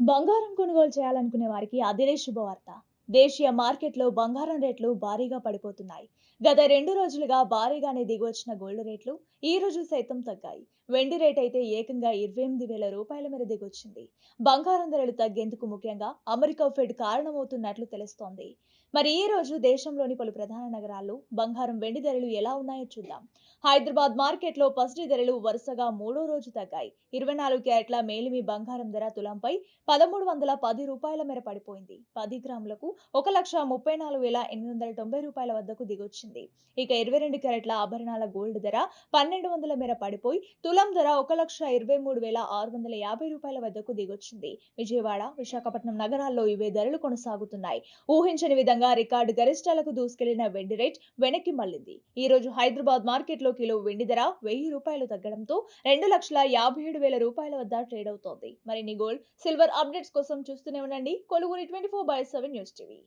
బంగారం కొనుగోలు చేయాలనుకునే వారికి అదిరే శుభవార్త. దేశీయ మార్కెట్లో బంగారం రేట్లు భారీగా పడిపోతున్నాయి. గత 2 రోజులుగా భారీగానే దిగొచ్చిన గోల్డ్ రేట్లు ఈ రోజు సైతం తగ్గాయి. వెండి రేట్ అయితే ఏకంగా 28,000 రూపాయల మేర దిగొచ్చింది. బంగారం ధరలు తగ్గేందుకు ముఖ్యంగా అమెరికా ఫెడ్ కారణమవుతున్నట్లు తెలుస్తోంది. మరి ఈ రోజు దేశంలోని పలు ప్రధాన నగరాల్లో బంగారం వెండి ధరలు ఎలా ఉన్నాయో చూద్దాం. హైదరాబాద్ మార్కెట్లో పసిడి ధరలు వరుసగా మూడో రోజు తగ్గాయి. 24 క్యారెట్ల మేలిమి బంగారం ధర తులంపై రూ. 1,310 మేర పడిపోయింది. 10 గ్రాములకు 1,34,890 రూపాయల వద్దకు దిగొచ్చింది. ఇక 22 క్యారెట్ల ఆభరణాల గోల్డ్ ధర 1,200 మేర పడిపోయి తులం ధర 1,23,650 రూపాయల వద్దకు దిగొచ్చింది. విజయవాడ, విశాఖపట్నం నగరాల్లో ఇవే ధరలు కొనసాగుతున్నాయి. ఊహించని విధంగా రికార్డు గరిష్టాలకు దూసుకెళ్లిన వెండి రేట్ వెనక్కి మళ్లింది. ఈ రోజు హైదరాబాద్ మార్కెట్లో కిలో వెండి ధర 1,000 రూపాయలు తగ్గడంతో 2,57,000 రూపాయల వద్ద ట్రేడ్ అవుతోంది. మరిన్ని గోల్డ్, సిల్వర్ అప్డేట్స్ కోసం చూస్తూనే ఉండండి కొలువురి 24/7 న్యూస్ టీవీ.